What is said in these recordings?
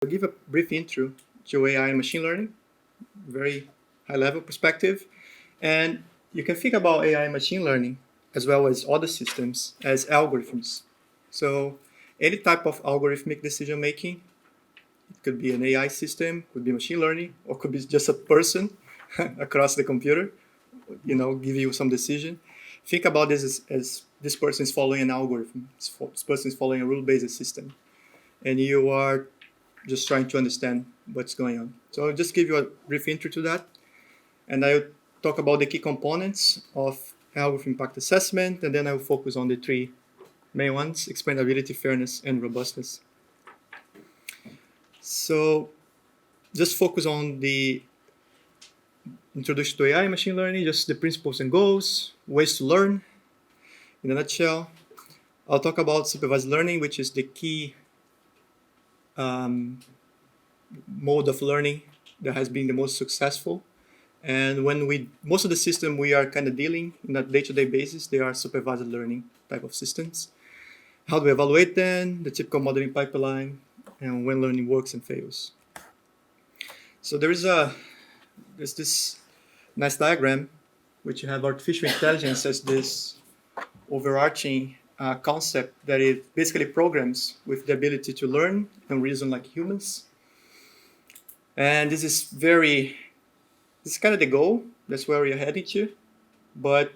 I'll give a brief intro to AI and machine learning, very high-level perspective. And you can think about AI and machine learning, as well as other systems, as algorithms. So any type of algorithmic decision-making, it could be an AI system, could be machine learning, or could be just a person across the computer, give you some decision. Think about this as this person is following an algorithm. This person is following a rule-based system. And you are just trying to understand what's going on. So I'll just give you a brief intro to that, and I'll talk about the key components of algorithm impact assessment, and then I'll focus on the three main ones: explainability, fairness, and robustness. So just focus on the introduction to AI and machine learning, just the principles and goals, ways to learn in a nutshell. I'll talk about supervised learning, which is the key mode of learning that has been the most successful. And most of the system we are kind of dealing on a day-to-day basis, they are supervised learning type of systems. How do we evaluate them, the typical modeling pipeline, and when learning works and fails. So there's this nice diagram, which you have artificial intelligence as this overarching concept that it basically programs with the ability to learn and reason like humans. And this is kind of the goal. That's where we are heading to. But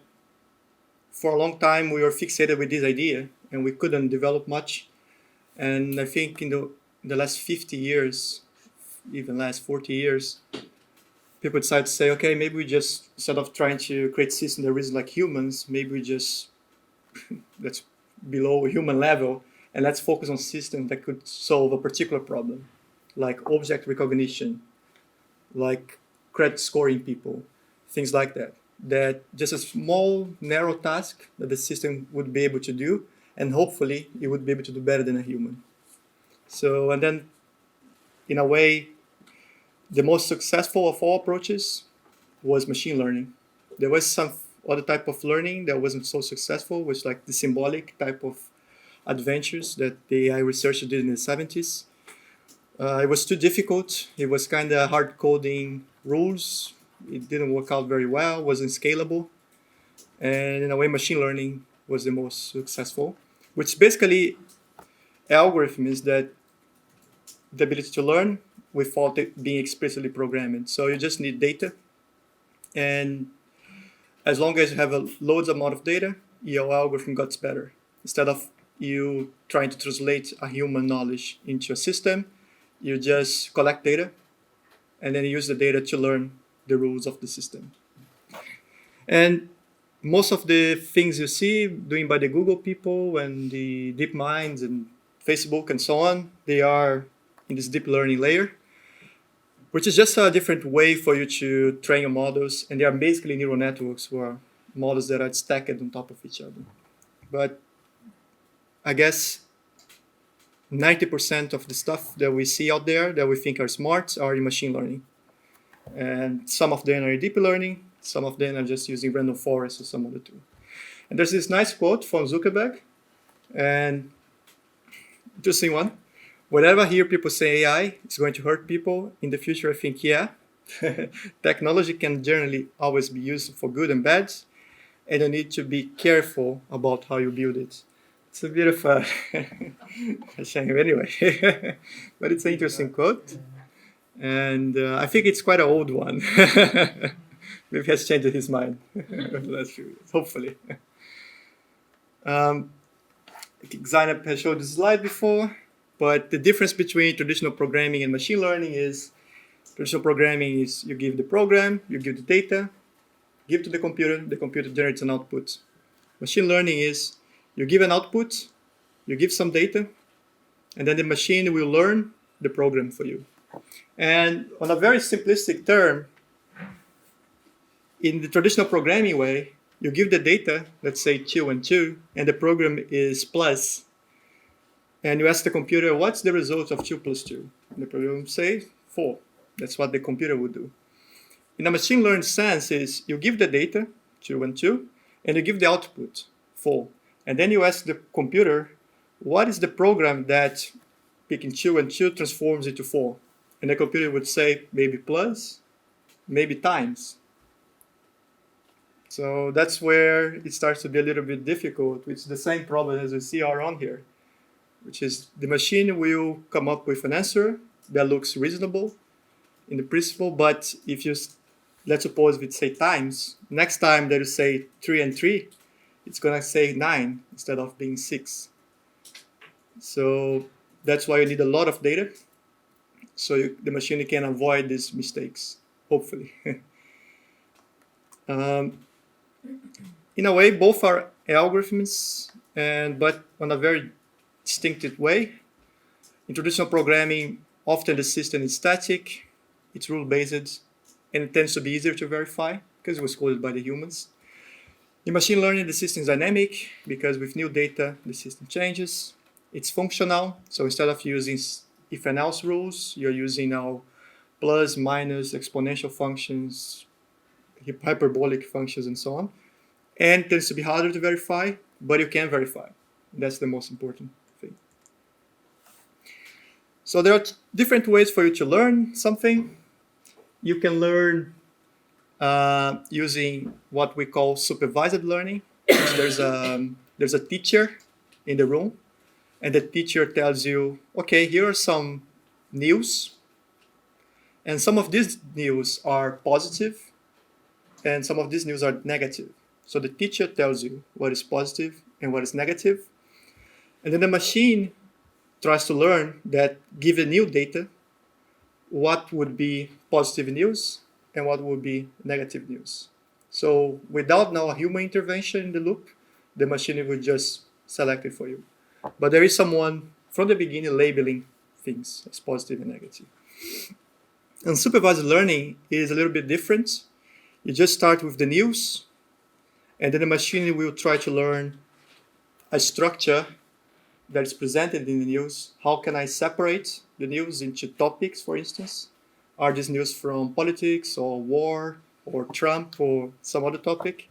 for a long time, we were fixated with this idea, and we couldn't develop much. And I think in the last 50 years, even last 40 years, people decided to say, okay, maybe we just, instead of trying to create systems that reason like humans, maybe we just, that's below a human level, and let's focus on systems that could solve a particular problem, like object recognition, like credit scoring people, things like that. That just a small, narrow task that the system would be able to do, and hopefully it would be able to do better than a human. So, and then, in a way, the most successful of all approaches was machine learning. There was some other type of learning that wasn't so successful, which like the symbolic type of adventures that the AI researchers did in the 70s. It was too difficult. It was kind of hard coding rules. It didn't work out very well, wasn't scalable. And in a way, machine learning was the most successful, which basically algorithm is that the ability to learn without it being explicitly programmed. So you just need data. And as long as you have a loads amount of data, your algorithm gets better. Instead of you trying to translate a human knowledge into a system, you just collect data and then use the data to learn the rules of the system. And most of the things you see doing by the Google people and the deep minds and Facebook and so on, they are in this deep learning layer, which is just a different way for you to train your models. And they are basically neural networks or models that are stacked on top of each other. But I guess 90% of the stuff that we see out there that we think are smart are in machine learning. And some of them are in deep learning. Some of them are just using random forests or some other tool. And there's this nice quote from Zuckerberg. And interesting one. Whenever I hear people say AI is going to hurt people in the future, I think, yeah, technology can generally always be used for good and bad, and you need to be careful about how you build it. It's a bit of a shame anyway, but it's an interesting quote, and I think it's quite an old one. Maybe he has changed his mind in the last few years, hopefully. Zainab has showed this slide before. But the difference between traditional programming and machine learning is traditional programming is you give the program, you give the data, give to the computer generates an output. Machine learning is you give an output, you give some data, and then the machine will learn the program for you. And on a very simplistic term, in the traditional programming way, you give the data, let's say 2 and 2, and the program is plus. And you ask the computer, what's the result of 2 plus 2? And the program will say 4. That's what the computer would do. In a machine learning sense is you give the data, 2 and 2, and you give the output, 4. And then you ask the computer, what is the program that picking 2, and 2 transforms into 4. And the computer would say maybe plus, maybe times. So that's where it starts to be a little bit difficult, which is the same problem as we see around here, which is the machine will come up with an answer that looks reasonable in the principle, but if you, let's suppose we say times, next time that you say 3 and 3, it's going to say 9 instead of being 6. So that's why you need a lot of data, so the machine can avoid these mistakes, hopefully. In a way, both are algorithms, but on a very distinctive way. In traditional programming, often the system is static, it's rule-based, and it tends to be easier to verify because it was coded by the humans. In machine learning, the system is dynamic because with new data, the system changes. It's functional, so instead of using if and else rules, you're using now plus, minus, exponential functions, hyperbolic functions, and so on. And it tends to be harder to verify, but you can verify. That's the most important thing. So there are different ways for you to learn something. You can learn using what we call supervised learning. There's a teacher in the room, and the teacher tells you, okay, here are some news, and some of these news are positive, and some of these news are negative. So the teacher tells you what is positive and what is negative, and then the machine tries to learn that given new data, what would be positive news and what would be negative news. So without now a human intervention in the loop, the machine would just select it for you. But there is someone from the beginning labeling things as positive and negative. And supervised learning is a little bit different. You just start with the news, and then the machine will try to learn a structure that is presented in the news. How can I separate the news into topics, for instance? Are these news from politics or war or Trump or some other topic?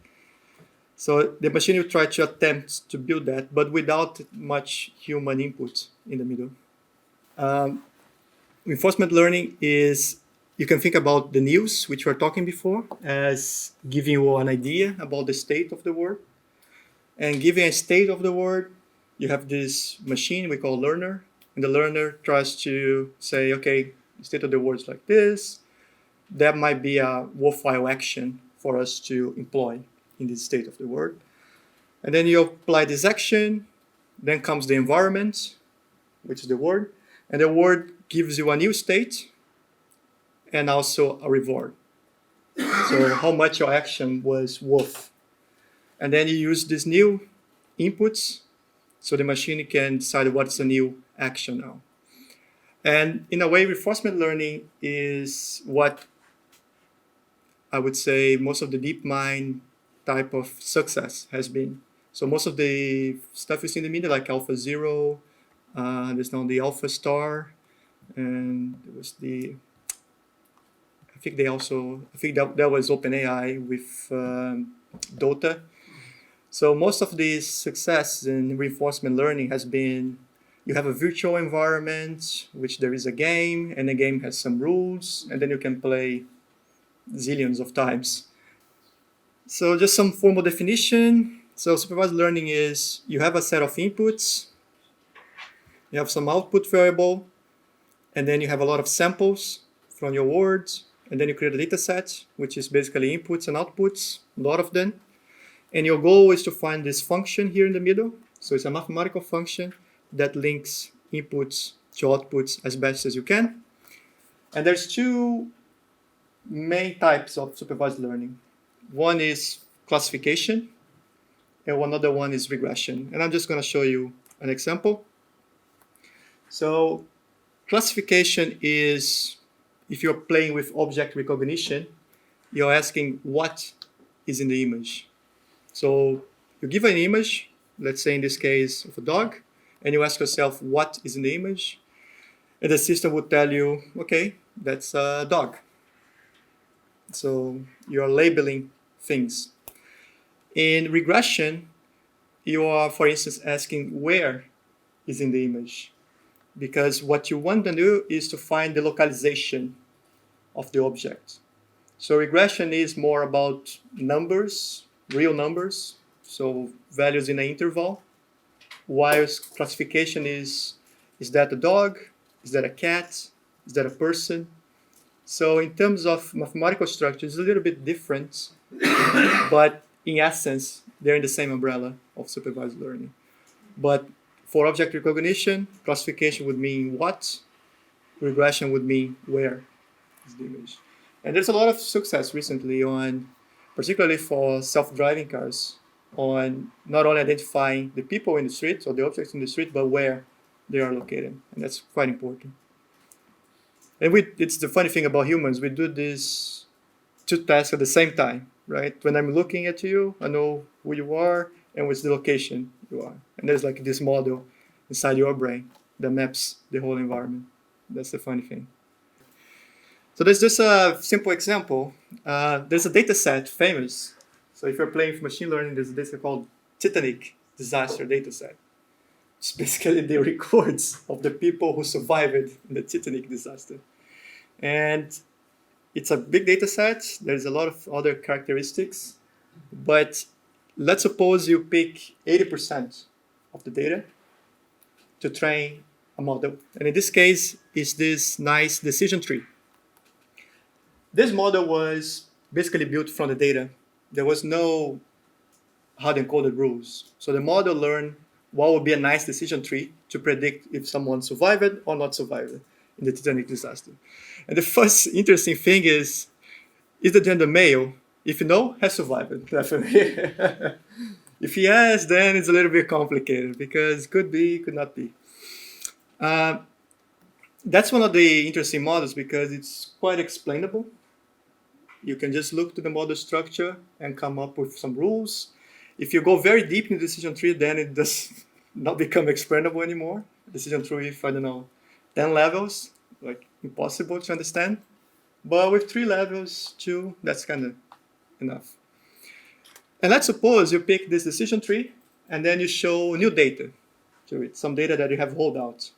So the machine will try to attempt to build that, but without much human input in the middle. Reinforcement learning is, you can think about the news, which we were talking before, as giving you an idea about the state of the world. And giving a state of the world, you have this machine we call learner, and the learner tries to say, okay, the state of the world is like this. That might be a worthwhile action for us to employ in this state of the world. And then you apply this action, then comes the environment, which is the word, and the word gives you a new state and also a reward. So how much your action was worth. And then you use these new inputs so the machine can decide what's a new action now. And in a way, reinforcement learning is what I would say most of the DeepMind type of success has been. So most of the stuff you see in the media, like AlphaZero, there's now the Alpha Star, and there was I think that was OpenAI with Dota. So most of these success in reinforcement learning has been, you have a virtual environment, which there is a game, and the game has some rules, and then you can play zillions of times. So just some formal definition. So supervised learning is, you have a set of inputs, you have some output variable, and then you have a lot of samples from your words, and then you create a data set, which is basically inputs and outputs, a lot of them. And your goal is to find this function here in the middle. So it's a mathematical function that links inputs to outputs as best as you can. And there's two main types of supervised learning. One is classification, and another one is regression. And I'm just going to show you an example. So classification is, if you're playing with object recognition, you're asking what is in the image. So you give an image, let's say in this case of a dog, and you ask yourself what is in the image, and the system would tell you, okay, that's a dog. So you're labeling things. In regression, you are, for instance, asking where is in the image. because what you want to do is to find the localization of the object. So regression is more about numbers, real numbers, so values in an interval, whilst classification is that a dog, is that a cat, is that a person? So in terms of mathematical structure, it's a little bit different, but in essence, they're in the same umbrella of supervised learning. But for object recognition, classification would mean what, regression would mean where is the image. And there's a lot of success recently on, particularly for self-driving cars, on not only identifying the people in the street or the objects in the street, but where they are located. And that's quite important. And it's the funny thing about humans, we do these two tasks at the same time, right? When I'm looking at you, I know who you are and what's the location you are. And there's like this model inside your brain that maps the whole environment. That's the funny thing. So there's just a simple example. There's a data set, famous. So if you're playing with machine learning, there's a data set called Titanic disaster data set. It's basically the records of the people who survived in the Titanic disaster. And it's a big data set. There's a lot of other characteristics. But let's suppose you pick 80% of the data to train a model. And in this case, it's this nice decision tree. This model was basically built from the data. There was no hard-encoded rules. So the model learned what would be a nice decision tree to predict if someone survived or not survived in the Titanic disaster. And the first interesting thing is the gender male? If no, has survived, definitely. If he has, then it's a little bit complicated because could be, could not be. That's one of the interesting models because it's quite explainable. You can just look to the model structure and come up with some rules. If you go very deep in the decision tree, then it does not become explainable anymore. Decision tree with, I don't know, 10 levels, like impossible to understand. But with 3 levels, 2, that's kind of enough. And let's suppose you pick this decision tree and then you show new data to it, some data that you have rolled out.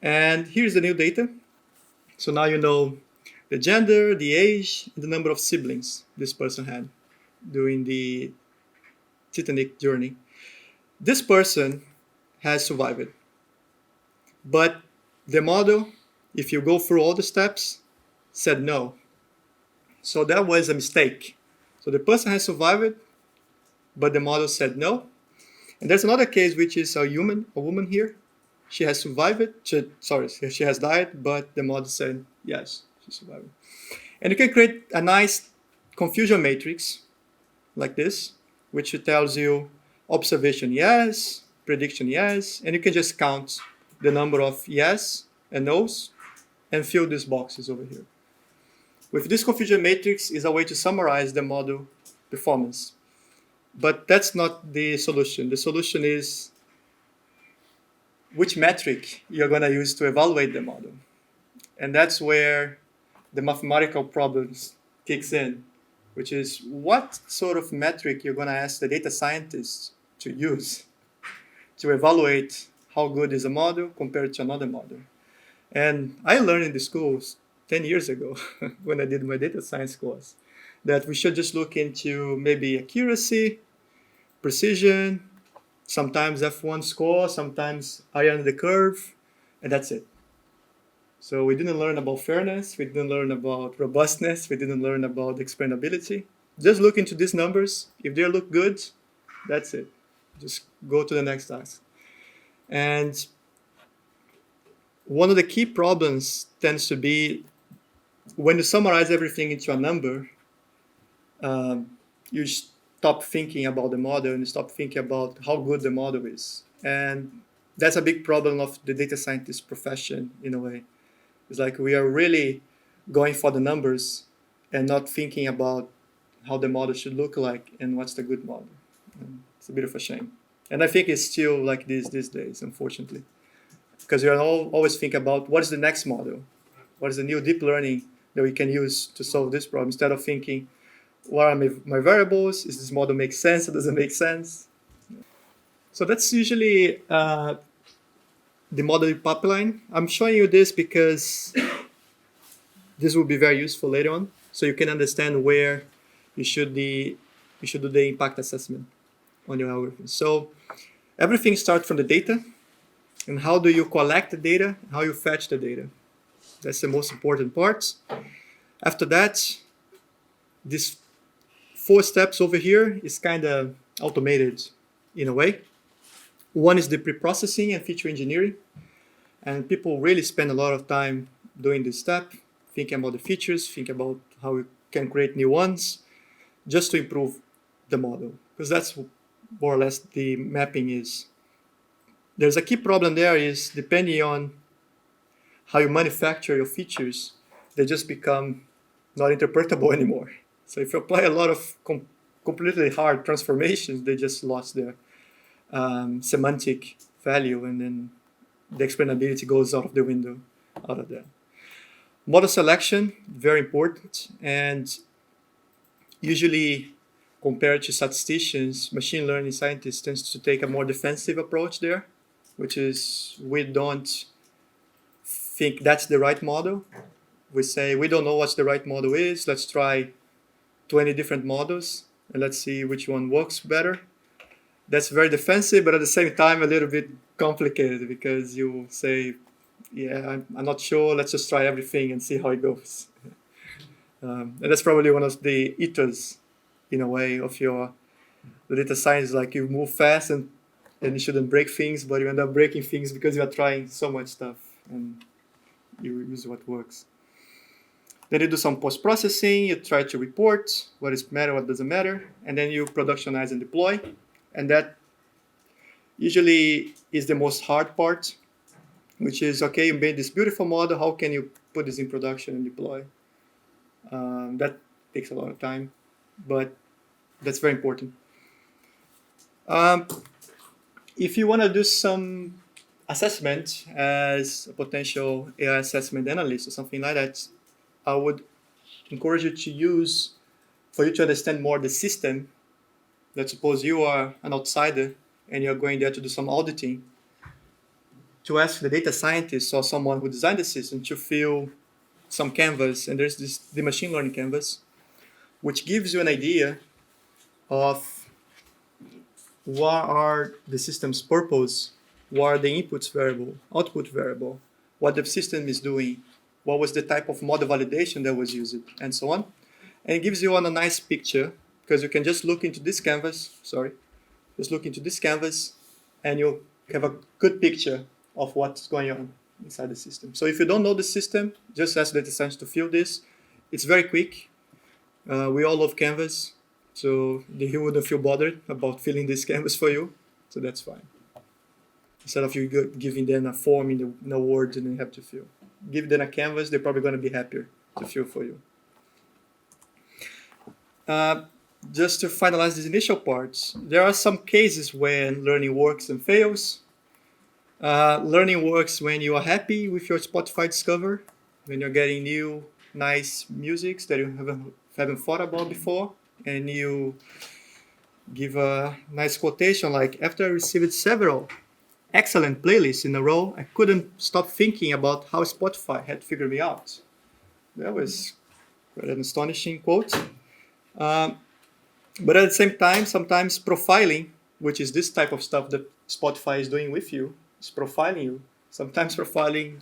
And here's the new data. So now you know the gender, the age, and the number of siblings this person had during the Titanic journey. This person has survived. But the model, if you go through all the steps, said no. So that was a mistake. So the person has survived, but the model said no. And there's another case which is a woman here. She has survived. She has died, but the model said yes, she survived. And you can create a nice confusion matrix like this, which tells you observation yes, prediction yes, and you can just count the number of yes and no's and fill these boxes over here. With this confusion matrix is a way to summarize the model performance. But that's not the solution. The solution is which metric you're going to use to evaluate the model. And that's where the mathematical problems kicks in, which is what sort of metric you're going to ask the data scientists to use to evaluate how good is a model compared to another model. And I learned in the schools 10 years ago when I did my data science course that we should just look into maybe accuracy, precision, sometimes F1 score, sometimes area under the curve, and that's it. So we didn't learn about fairness, we didn't learn about robustness, we didn't learn about explainability. Just look into these numbers. If they look good, that's it. Just go to the next task. And one of the key problems tends to be when you summarize everything into a number, you stop thinking about the model and you stop thinking about how good the model is. And that's a big problem of the data scientist profession in a way. It's like we are really going for the numbers and not thinking about how the model should look like and what's the good model. And it's a bit of a shame. And I think it's still like this these days, unfortunately. Because we are always thinking about what is the next model? What is the new deep learning that we can use to solve this problem? Instead of thinking, what are my variables? Does this model make sense or doesn't make sense? So that's usually the modeling pipeline. I'm showing you this because this will be very useful later on, so you can understand where you should do the impact assessment on your algorithm. So everything starts from the data, and how do you collect the data, how you fetch the data. That's the most important part. After that, these 4 steps over here is kind of automated in a way. One is the pre-processing and feature engineering, and people really spend a lot of time doing this step, thinking about the features, thinking about how we can create new ones, just to improve the model, because that's more or less the mapping is. There's a key problem there is depending on how you manufacture your features, they just become not interpretable anymore. So if you apply a lot of completely hard transformations, they just lost their semantic value, and then the explainability goes out of the window out of that. Model selection, very important, and usually compared to statisticians, machine learning scientists tends to take a more defensive approach there, which is we don't think that's the right model. We say we don't know what the right model is. Let's try 20 different models and let's see which one works better. That's very defensive, but at the same time a little bit complicated, because you say, yeah, I'm not sure, let's just try everything and see how it goes. And that's probably one of the ethos, in a way, of the data science. Like you move fast and you shouldn't break things, but you end up breaking things because you are trying so much stuff and you use what works. Then you do some post-processing, you try to report what is matter, what doesn't matter, and then you productionize and deploy. And that usually is the most hard part, which is, okay, you made this beautiful model, how can you put this in production and deploy? That takes a lot of time, but that's very important. If you want to do some assessment as a potential AI assessment analyst or something like that, I would encourage you to use, for you to understand more the system. Let's suppose you are an outsider and you're going there to do some auditing, to ask the data scientist or someone who designed the system to fill some canvas, and there's the machine learning canvas, which gives you an idea of what are the system's purpose, what are the inputs variable, output variable, what the system is doing, what was the type of model validation that was used, and so on. And it gives you a nice picture, because you can just look into this canvas, and you have a good picture of what's going on inside the system. So if you don't know the system, just ask data science to fill this. It's very quick. We all love Canvas, so he wouldn't feel bothered about filling this canvas for you, so that's fine. Instead of you giving them a form in the Word and you have to fill. Give them a canvas, they're probably going to be happier to fill for you. Just to finalize these initial parts, there are some cases when learning works and fails. Learning works when you are happy with your Spotify discover, when you're getting new, nice musics that you haven't thought about before, and you give a nice quotation like, after I received several excellent playlists in a row, I couldn't stop thinking about how Spotify had figured me out. That was quite an astonishing quote. But at the same time, sometimes profiling, which is this type of stuff that Spotify is doing with you, is profiling you. Sometimes profiling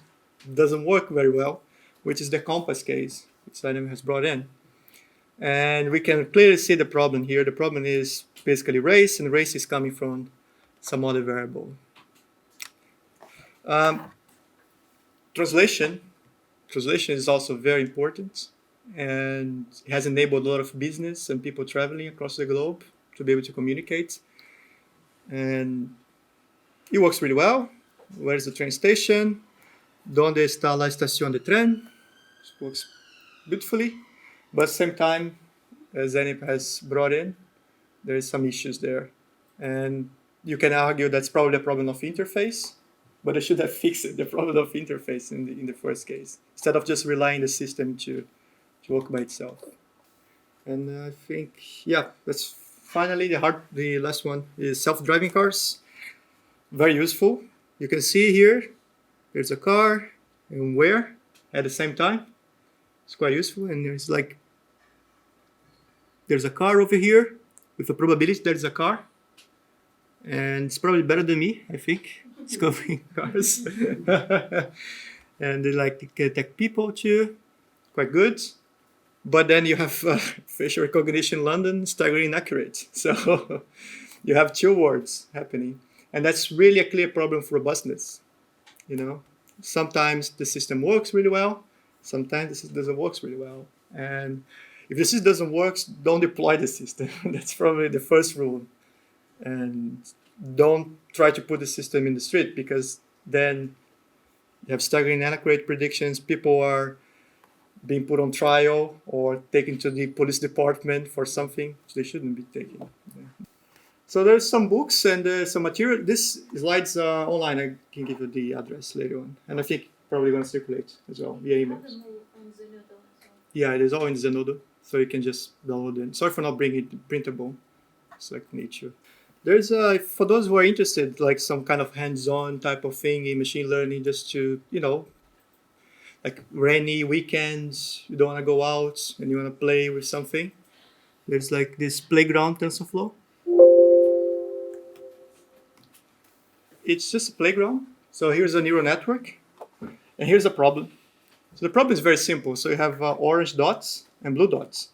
doesn't work very well, which is the compass case, which Adriano has brought in. And we can clearly see the problem here. The problem is basically race, and race is coming from some other variable. Translation is also very important, and has enabled a lot of business and people traveling across the globe to be able to communicate. And it works really well. Where's the train station? ¿Dónde está la estación de tren? It works beautifully. But at the same time, as Zenip has brought in, there is some issues there. And you can argue that's probably a problem of interface, but I should have fixed the problem of interface in the first case, instead of just relying the system to work by itself. And I think, yeah, that's finally the last one is self-driving cars. Very useful. You can see here there's a car and where at the same time. It's quite useful. And there's a car over here with a probability there's a car. And it's probably better than me, I think, discovering cars. And they like to detect people too, quite good. But then you have facial recognition in London, staggering inaccurate. So you have two words happening. And that's really a clear problem for robustness. Sometimes the system works really well, sometimes the system doesn't work really well. And if the system doesn't work, don't deploy the system. That's probably the first rule. And don't try to put the system in the street, because then you have staggering inaccurate predictions. People are being put on trial or taken to the police department for something they shouldn't be taken. Yeah. So there's some books and some material. This slides are online. I can give you the address later on. And I think probably going to circulate as well via email. Yeah, it is all in Zenodo. So you can just download it. Sorry for not bringing it printable. It's like nature. There's for those who are interested, like some kind of hands-on type of thing in machine learning, just to, like rainy weekends, you don't want to go out and you want to play with something. There's like this playground TensorFlow. It's just a playground. So here's a neural network, and here's a problem. So the problem is very simple. So you have orange dots and blue dots,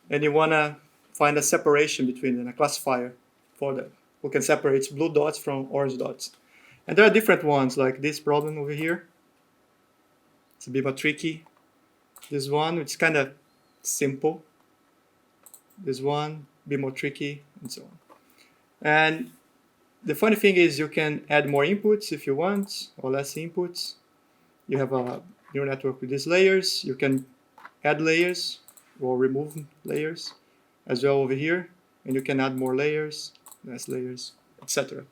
and you want to find a separation between them, a classifier for that, who can separate blue dots from orange dots. And there are different ones, like this problem over here. It's a bit more tricky. This one, it's kind of simple. This one, a bit more tricky, and so on. And the funny thing is you can add more inputs if you want, or less inputs. You have a neural network with these layers. You can add layers or remove layers as well over here. And you can add more layers, less layers, etc.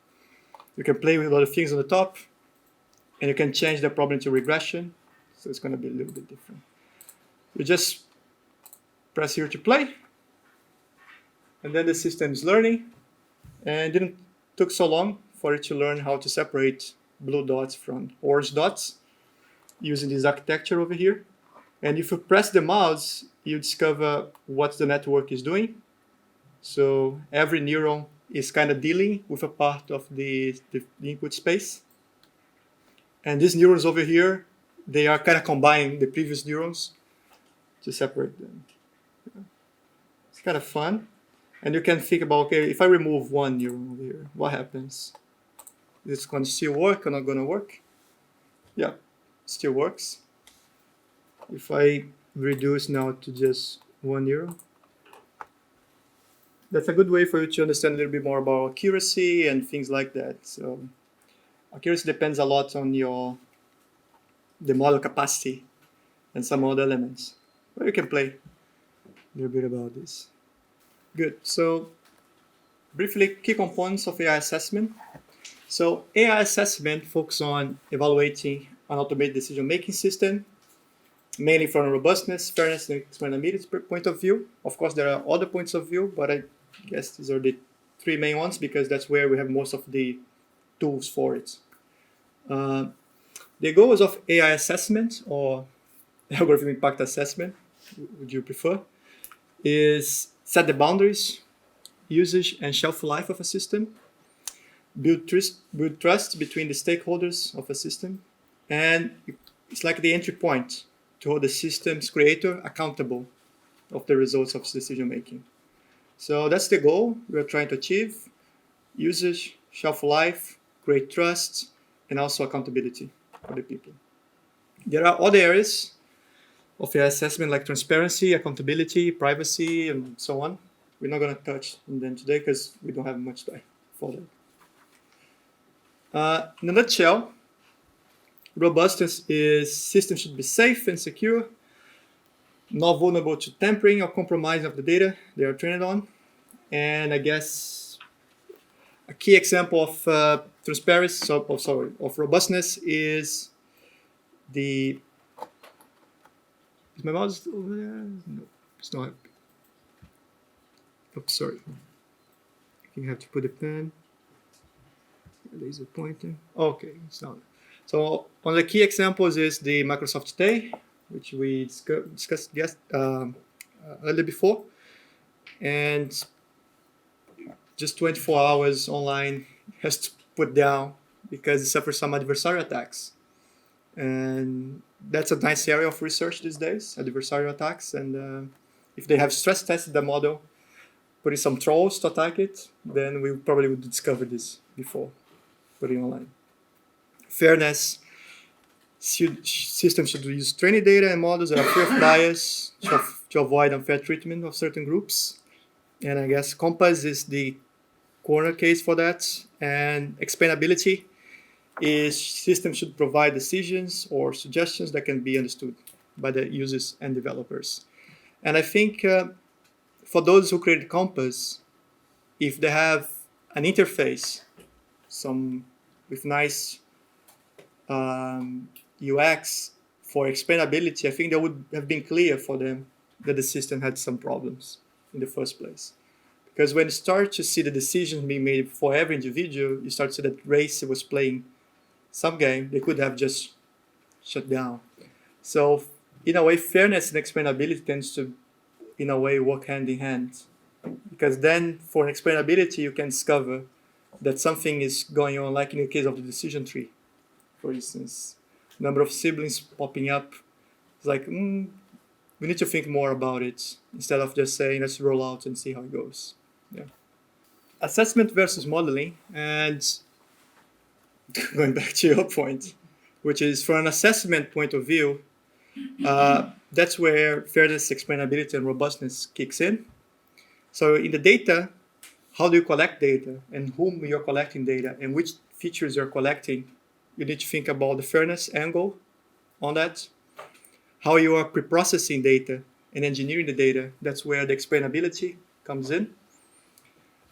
You can play with a lot of things on the top, and you can change the problem to regression. So it's going to be a little bit different. You just press here to play, and then the system is learning. And it didn't took so long for it to learn how to separate blue dots from orange dots using this architecture over here. And if you press the mouse, you discover what the network is doing. So every neuron is kind of dealing with a part of the input space. And these neurons over here, they are kind of combining the previous neurons to separate them. It's kind of fun. And you can think about, okay, if I remove one neuron over here, what happens? Is it going to still work or not going to work? Yeah, still works. If I reduce now to just one neuron, that's a good way for you to understand a little bit more about accuracy and things like that. So accuracy depends a lot on the model capacity and some other elements. But you can play a little bit about this. Good. So briefly, key components of AI assessment. So AI assessment focuses on evaluating an automated decision-making system, mainly from a robustness, fairness, and explainability point of view. Of course, there are other points of view, but I guess these are the three main ones because that's where we have most of the tools for it. The goals of AI assessment, or algorithm impact assessment, would you prefer, is set the boundaries, usage, and shelf life of a system, build trust between the stakeholders of a system, and it's like the entry point to hold the system's creator accountable of the results of decision making. So that's the goal we are trying to achieve: usage, shelf life, create trust, and also accountability for the people. There are other areas of AI assessment like transparency, accountability, privacy, and so on. We're not going to touch on them today because we don't have much time for them. In a nutshell, robustness is systems should be safe and secure, not vulnerable to tampering or compromising of the data they are trained on. And I guess a key example of transparency, of robustness is the. Is my mouse over there? No, it's not. Oops, sorry. You have to put a pen. Laser pointer. Okay, it's not. So one of the key examples is the Microsoft Today, which we discussed earlier before. And just 24 hours online has to put down because it suffers some adversarial attacks. And that's a nice area of research these days, adversarial attacks. And if they have stress tested the model, putting some trolls to attack it, then we probably would discover this before putting online. Fairness, systems should use training data and models that are free of bias to avoid unfair treatment of certain groups. And I guess Compass is the corner case for that. And explainability is systems should provide decisions or suggestions that can be understood by the users and developers. And I think for those who created Compass, if they have an interface, with nice UX for explainability, I think that would have been clear for them that the system had some problems in the first place. Because when you start to see the decisions being made for every individual, you start to see that race was playing some game they could have just shut down. So in a way, fairness and explainability tends to, in a way, work hand in hand. Because then for explainability, you can discover that something is going on, like in the case of the decision tree, for instance. Number of siblings popping up. It's like, we need to think more about it instead of just saying, let's roll out and see how it goes. Yeah. Assessment versus modeling. And going back to your point, which is from an assessment point of view, that's where fairness, explainability, and robustness kicks in. So in the data, how do you collect data and whom you're collecting data and which features you're collecting? You need to think about the fairness angle on that. How you are pre-processing data and engineering the data, that's where the explainability comes in.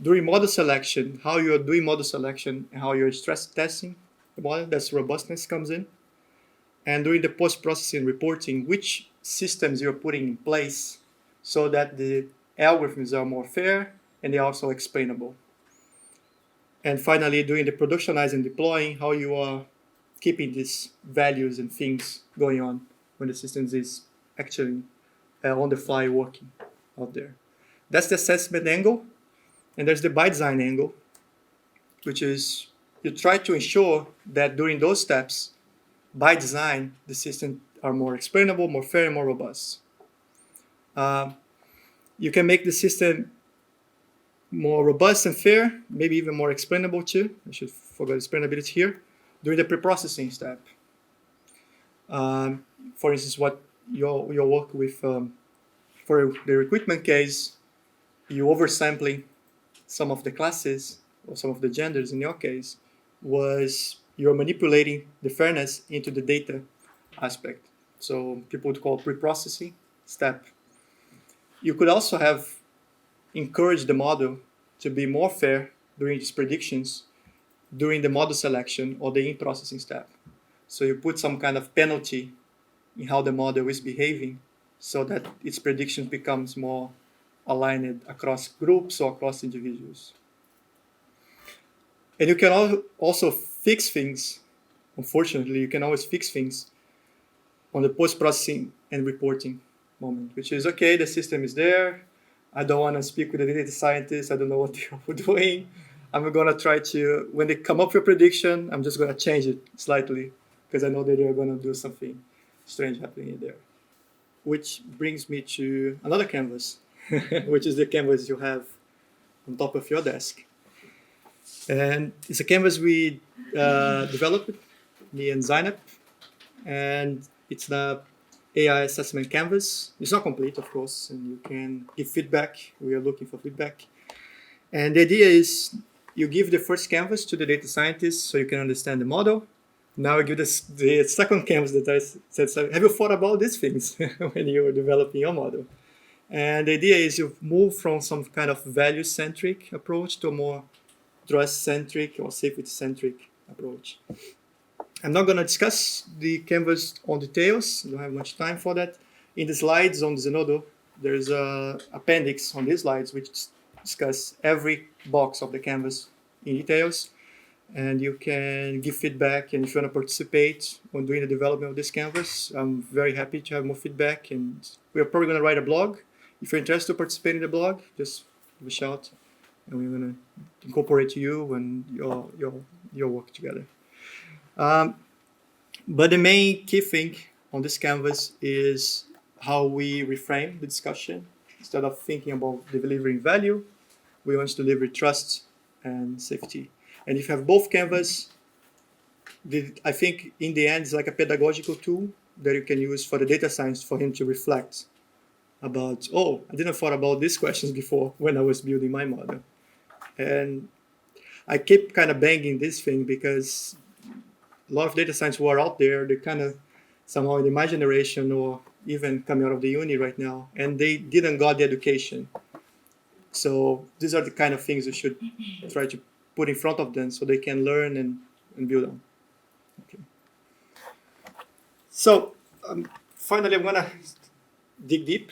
During model selection, how you're doing model selection and how you're stress testing the model, that's robustness comes in. And during the post-processing reporting, which systems you're putting in place so that the algorithms are more fair and they're also explainable. And finally, during the productionizing and deploying, how you are keeping these values and things going on when the system is actually on the fly working out there. That's the assessment angle. And there's the by design angle, which is you try to ensure that during those steps, by design, the systems are more explainable, more fair, and more robust. You can make the system more robust and fair, maybe even more explainable too. I should forget explainability here. During the pre-processing step. For instance, what your work with, for the recruitment case, you oversampling some of the classes or some of the genders in your case was you're manipulating the fairness into the data aspect. So people would call pre-processing step. You could also have encouraged the model to be more fair during its predictions during the model selection or the in-processing step. So you put some kind of penalty in how the model is behaving so that its prediction becomes more aligned across groups or across individuals. And you can also fix things. Unfortunately, you can always fix things on the post-processing and reporting moment, which is, okay, the system is there. I don't want to speak with the data scientists. I don't know what they're doing. I'm going to try to, when they come up with a prediction, I'm just going to change it slightly because I know that they're going to do something strange happening in there. Which brings me to another canvas, which is the canvas you have on top of your desk. And it's a canvas we developed, me and Zainab, and it's the AI assessment canvas. It's not complete, of course, and you can give feedback. We are looking for feedback. And the idea is you give the first canvas to the data scientist so you can understand the model. Now I give the second canvas that I said, so have you thought about these things when you were developing your model? And the idea is you move from some kind of value-centric approach to a more trust-centric or safety-centric approach. I'm not going to discuss the canvas on details. I don't have much time for that. In the slides on Zenodo, there's an appendix on these slides which discuss every box of the canvas in details. and you can give feedback. And if you want to participate on doing the development of this canvas, I'm very happy to have more feedback. And we're probably going to write a blog. If you're interested to participate in the blog, just give a shout, and we're going to incorporate you and your work together. But the main key thing on this canvas is how we reframe the discussion. Instead of thinking about delivering value, we want to deliver trust and safety. And if you have both canvas, I think in the end it's like a pedagogical tool that you can use for the data science for him to reflect about, oh, I didn't thought about these questions before when I was building my model. And I keep kind of banging this thing because a lot of data science who are out there, they kind of somehow in my generation or even coming out of the uni right now, and they didn't got the education. So these are the kind of things you should try to put in front of them so they can learn and build on. Okay. So finally, I'm gonna dig deep,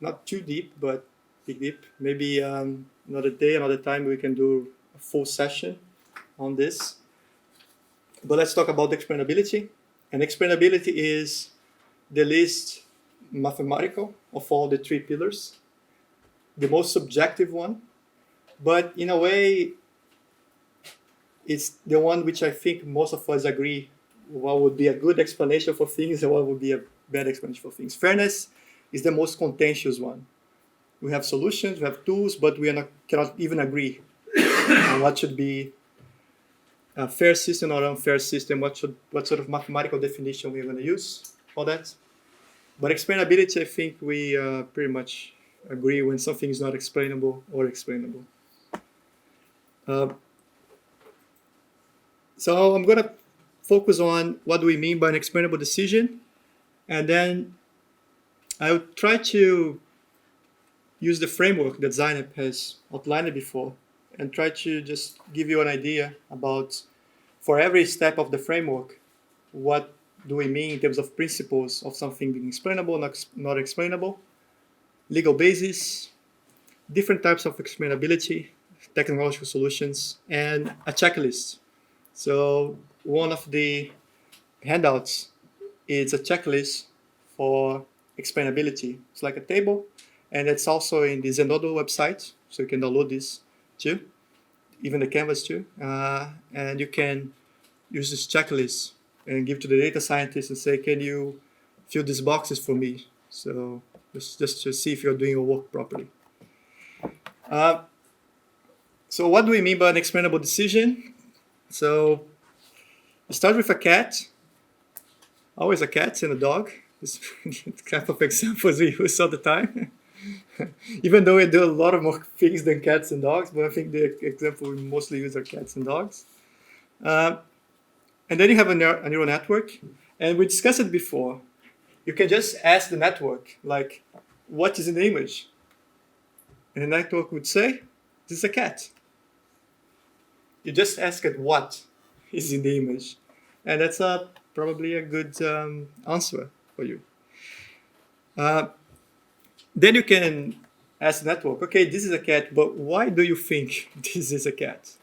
not too deep, but dig deep. Maybe another day, another time, we can do a full session on this. But let's talk about explainability. And explainability is the least mathematical of all the three pillars, the most subjective one, but in a way, it's the one which I think most of us agree what would be a good explanation for things and what would be a bad explanation for things. Fairness is the most contentious one. We have solutions, we have tools, but we cannot even agree on what should be a fair system or unfair system, what sort of mathematical definition we're going to use for that. But explainability, I think we pretty much agree when something is not explainable or explainable. So I'm going to focus on what do we mean by an explainable decision, and then I'll try to use the framework that Zainab has outlined before and try to just give you an idea about, for every step of the framework, what do we mean in terms of principles of something being explainable, not explainable, legal basis, different types of explainability, technological solutions, and a checklist. So one of the handouts is a checklist for explainability. It's like a table, and it's also in the Zenodo website, so you can download this too, even the canvas too, and you can use this checklist and give to the data scientist and say, can you fill these boxes for me? So just to see if you're doing your work properly. So what do we mean by an explainable decision? So we start with a cat, always a cat and a dog. This kind of examples we use all the time. Even though we do a lot of more things than cats and dogs, but I think the example we mostly use are cats and dogs. And then you have a neural network, and we discussed it before. You can just ask the network, like, what is in the image? And the network would say, this is a cat. You just ask it what is in the image. And that's probably a good answer for you. Then you can ask the network, okay, this is a cat, but why do you think this is a cat?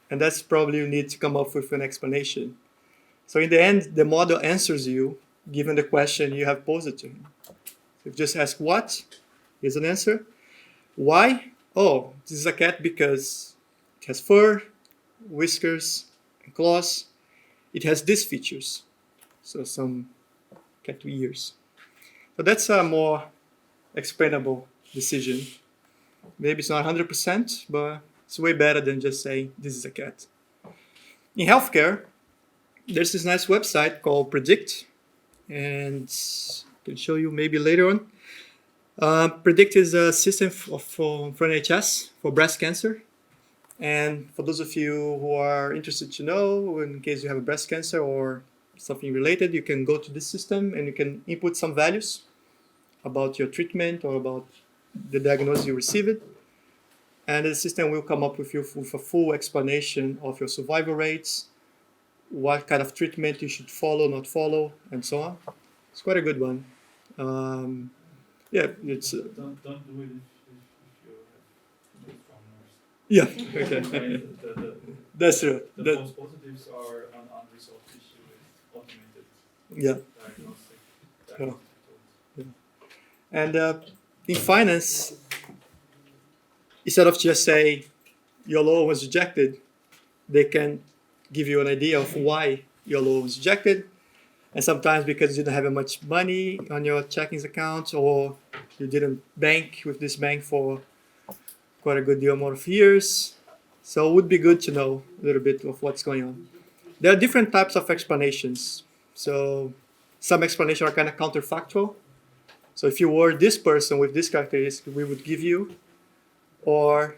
And that's probably you need to come up with an explanation. So in the end, the model answers you given the question you have posed to him. So if you just ask what, here's an answer. Why? Oh, this is a cat because it has fur, whiskers, and claws. It has these features. So some cat ears. So that's a more explainable decision. Maybe it's not 100%, but it's way better than just saying this is a cat. In healthcare, there's this nice website called Predict, and I can show you maybe later on. Predict is a system for NHS for breast cancer. And for those of you who are interested to know, in case you have a breast cancer or something related, you can go to this system and you can input some values about your treatment or about the diagnosis you received. And the system will come up with you with a full explanation of your survival rates, what kind of treatment you should follow, not follow, and so on. It's quite a good one. Yeah, it's... Don't do it if you have a strong nurse. Yeah, Right? okay. The, That's true. the false positives are an unresolved issue with automated Yeah. diagnostic, Yeah. diagnostic tools. Yeah. And in finance, instead of just say your loan was rejected, they can give you an idea of why your loan was rejected. And sometimes because you didn't have much money on your checking account, or you didn't bank with this bank for quite a good deal amount of years. So it would be good to know a little bit of what's going on. There are different types of explanations. So some explanations are kind of counterfactual. So if you were this person with this characteristic, we would give you, or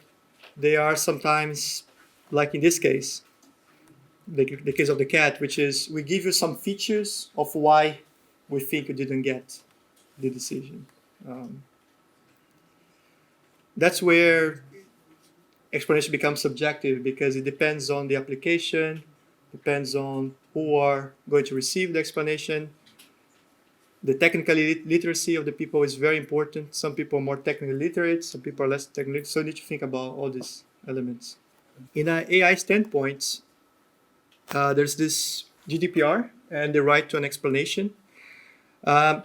they are sometimes, like in this case, the case of the cat, which is we give you some features of why we think you didn't get the decision. Um, that's where explanation becomes subjective because it depends on the application, depends on who are going to receive the explanation. The technical literacy of the people is very important. Some people are more technically literate, some people are less technically literate. So you need to think about all these elements. In an AI standpoint, there's this GDPR and the right to an explanation. Um,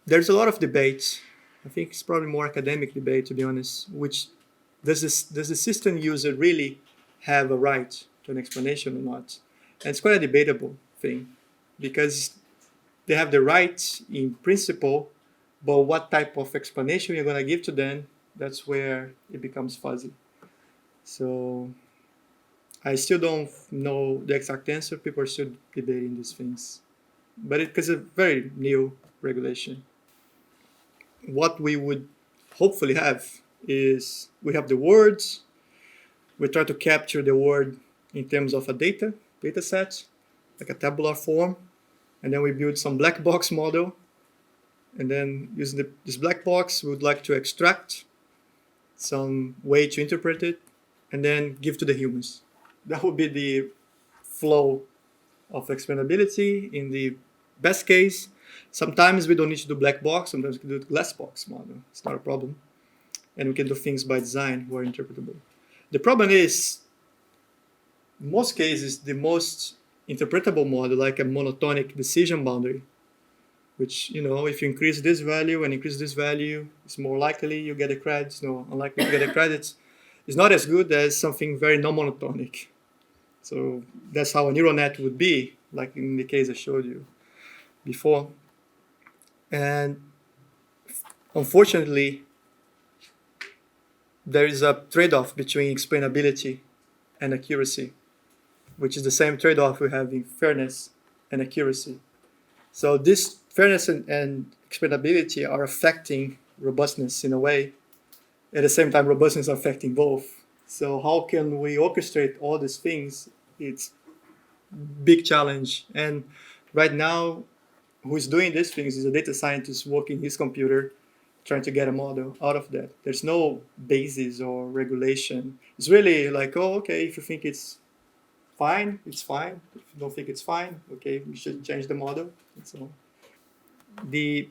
there's a lot of debate. I think it's probably more academic debate, to be honest. Which does the system user really have a right to an explanation or not? And it's quite a debatable thing because they have the right in principle, but what type of explanation you're going to give to them, that's where it becomes fuzzy. So I still don't know the exact answer. People are still debating these things, but because it's a very new regulation. What we would hopefully have is we have the words. We try to capture the word in terms of a data set, like a tabular form, and then we build some black box model. And then using this black box, we would like to extract some way to interpret it, and then give to the humans. That would be the flow of explainability in the best case. Sometimes we don't need to do black box, sometimes we can do glass box model. It's not a problem. And we can do things by design who are interpretable. The problem is, in most cases, the most interpretable model, like a monotonic decision boundary, which, if you increase this value and increase this value, it's more likely you get a credit. No, unlikely to get a credit. It's not as good as something very non-monotonic. So that's how a neural net would be, like in the case I showed you before. And unfortunately, there is a trade-off between explainability and accuracy, which is the same trade-off we have in fairness and accuracy. So this fairness and explainability are affecting robustness in a way. At the same time, robustness is affecting both. So how can we orchestrate all these things? It's big challenge. And right now, who's doing these things is a data scientist working his computer trying to get a model out of that. There's no basis or regulation. It's really like, oh, okay, if you think it's fine, it's fine. If you don't think it's fine, okay, we should change the model and so on. The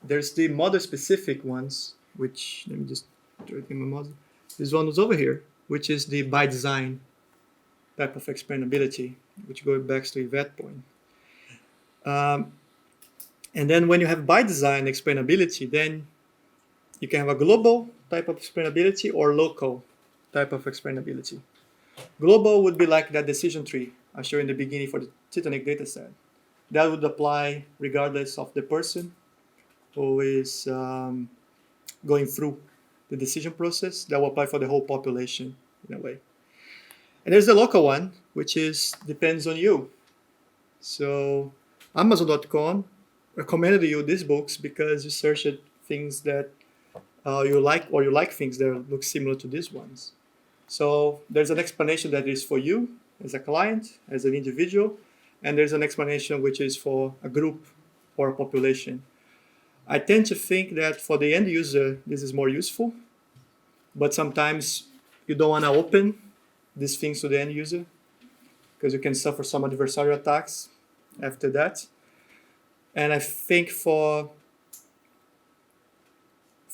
There's the model specific ones, which let me just do it in my model. This one was over here, which is the by design type of explainability, which goes back to that point. Um, and then when you have by design explainability, then you can have a global type of explainability or local type of explainability. Global would be like that decision tree I showed in the beginning for the Titanic dataset. That would apply regardless of the person who is going through the decision process. That will apply for the whole population in a way. And there's the local one, which is depends on you. So Amazon.com recommended you these books because you searched things that you like, or you like things that look similar to these ones. So there's an explanation that is for you as a client, as an individual, and there's an explanation which is for a group or a population. I tend to think that for the end user, this is more useful, but sometimes you don't want to open these things to the end user because you can suffer some adversarial attacks after that. And I think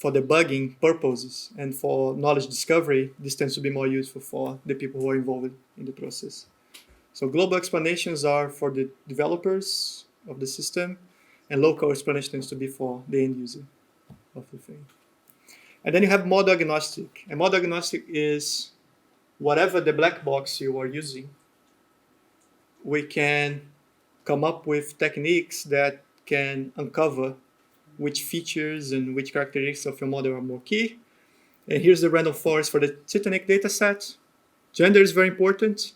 for debugging purposes and for knowledge discovery, this tends to be more useful for the people who are involved in the process. So global explanations are for the developers of the system, and local explanation tends to be for the end user of the thing. And then you have model agnostic. And model agnostic is whatever the black box you are using, we can come up with techniques that can uncover which features and which characteristics of your model are more key. And here's the random forest for the Titanic dataset. Gender is very important.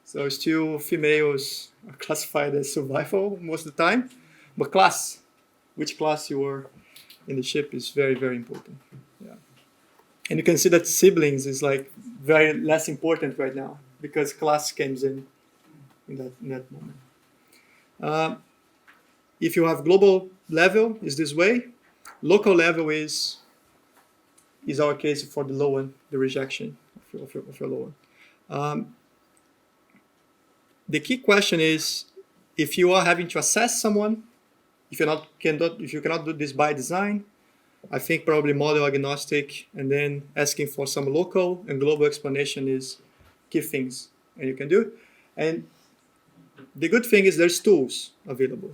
So still females are classified as survival most of the time. But class, which class you were in the ship is very, very important. Yeah. And you can see that siblings is like very less important right now because class comes in that moment. If you have global level, is this way. Local level is our case for the low one, the rejection of your low one. The key question is, if you are having to assess someone, if you cannot do this by design, I think probably model agnostic and then asking for some local and global explanation is key things and you can do. And the good thing is there's tools available.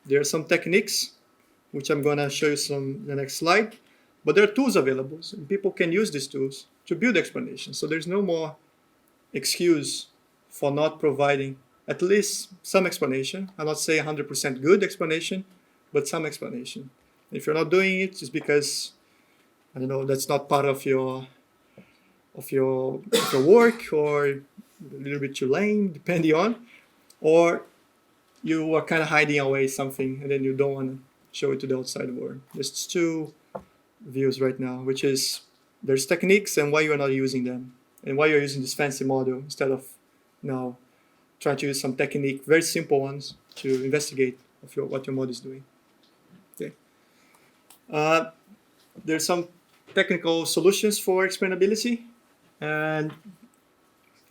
There are some techniques, which I'm going to show you some in the next slide, but there are tools available and people can use these tools to build explanations. So there's no more excuse for not providing at least some explanation. I'll not say 100% good explanation, but some explanation. If you're not doing it, it's because, I don't know, that's not part of your work, or a little bit too lame, depending on, or you are kind of hiding away something and then you don't want to show it to the outside world. There's two views right now, which is there's techniques and why you're not using them, and why you're using this fancy model instead of now trying to use some technique, very simple ones, to investigate what your model is doing. Okay. There's some technical solutions for explainability, and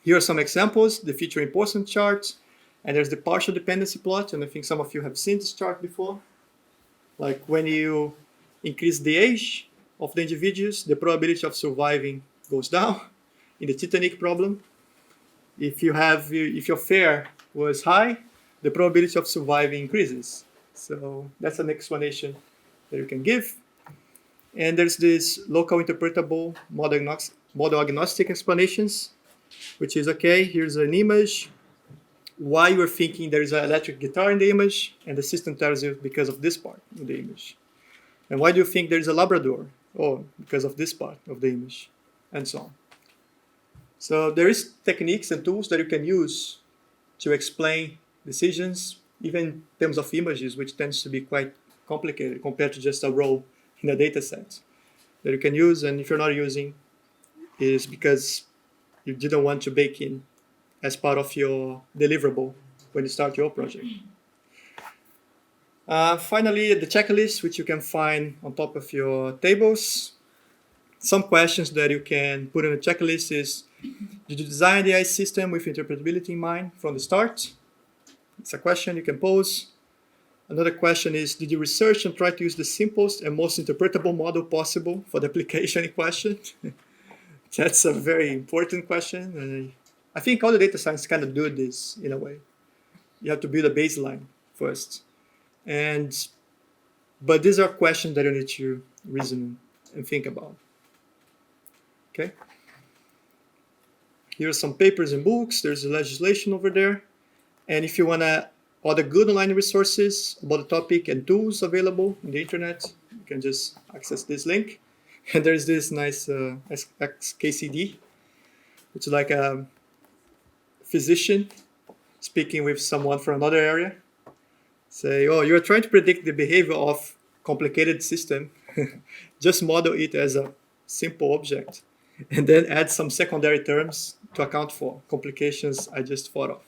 here are some examples: the feature importance chart, and there's the partial dependency plot, and I think some of you have seen this chart before. Like when you increase the age of the individuals, the probability of surviving goes down in the Titanic problem. If your fare was high, the probability of surviving increases. So that's an explanation that you can give. And there's this local interpretable model agnostic explanations, which is okay, here's an image, why you're thinking there is an electric guitar in the image, and the system tells you because of this part of the image. And why do you think there is a Labrador? Oh, because of this part of the image, and so on. So there is techniques and tools that you can use to explain decisions, even in terms of images, which tends to be quite complicated compared to just a row in a data set that you can use. And if you're not using, is because you didn't want to bake in as part of your deliverable when you start your project. Finally, the checklist, which you can find on top of your tables. Some questions that you can put in a checklist is, did you design the AI system with interpretability in mind from the start? It's a question you can pose. Another question is, did you research and try to use the simplest and most interpretable model possible for the application in question? That's a very important question. And I think all the data science kind of do this in a way. You have to build a baseline first. But these are questions that you need to reason and think about. Okay. Here are some papers and books. There's legislation over there. And if you want other good online resources about the topic and tools available on the internet, you can just access this link. And there's this nice XKCD, which is like a physician speaking with someone from another area. Say, oh, you're trying to predict the behavior of complicated system. Just model it as a simple object, and then add some secondary terms to account for complications I just thought of.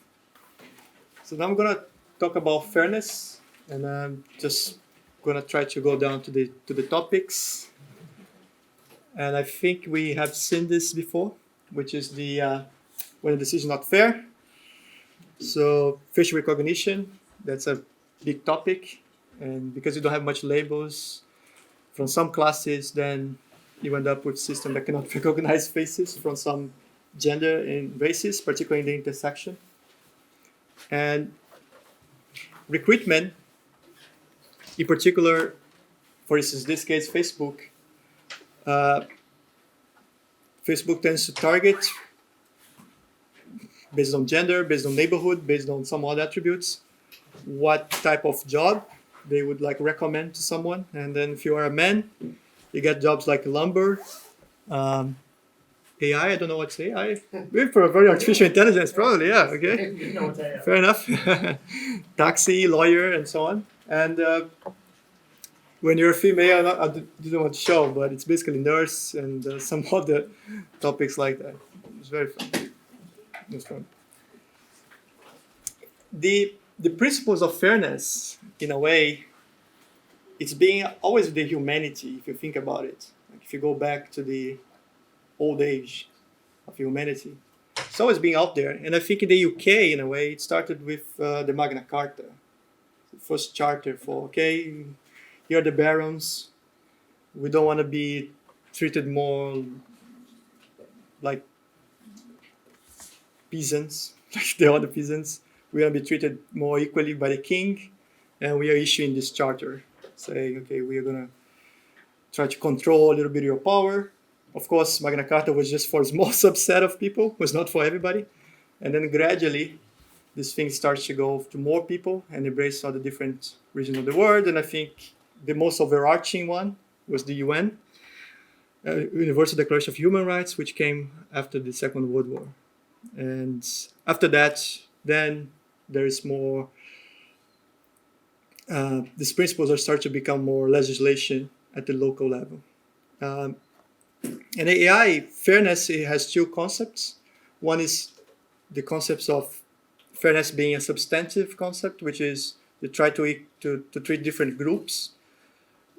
So now I'm going to talk about fairness, and I'm just going to try to go down to the topics. And I think we have seen this before, which is the when a decision is not fair. So facial recognition, that's a big topic, and because you don't have much labels, from some classes, then you end up with a system that cannot recognize faces from some gender and races, particularly in the intersection. And recruitment, in particular, for instance, this case, Facebook. Uh, Facebook tends to target based on gender, based on neighborhood, based on some other attributes, what type of job they would like recommend to someone. And then if you are a man, you get jobs like lumber, um, AI. I don't know what's AI. Maybe for a very artificial intelligence, probably. Yeah. Okay. You know what's AI. Fair enough. Taxi, lawyer, and so on. And when you're a female, I didn't want to show, but it's basically nurse and some other topics like that. It's very fun. It's fun. The principles of fairness, in a way, it's being always the humanity. If you think about it, like if you go back to the old age of humanity, it's always being out there. And I think in the UK, in a way, it started with the Magna Carta, the first charter for okay, here are the barons. We don't want to be treated more like peasants, like the other peasants. We want to be treated more equally by the king, and we are issuing this charter saying, okay, we are going to try to control a little bit of your power. Of course, Magna Carta was just for a small subset of people, was not for everybody. And then gradually, this thing starts to go to more people and embrace all the different regions of the world. And I think the most overarching one was the UN, Universal Declaration of Human Rights, which came after the Second World War. And after that, then there is more, these principles are starting to become more legislation at the local level. And AI, fairness, it has two concepts. One is the concepts of fairness being a substantive concept, which is you try to treat different groups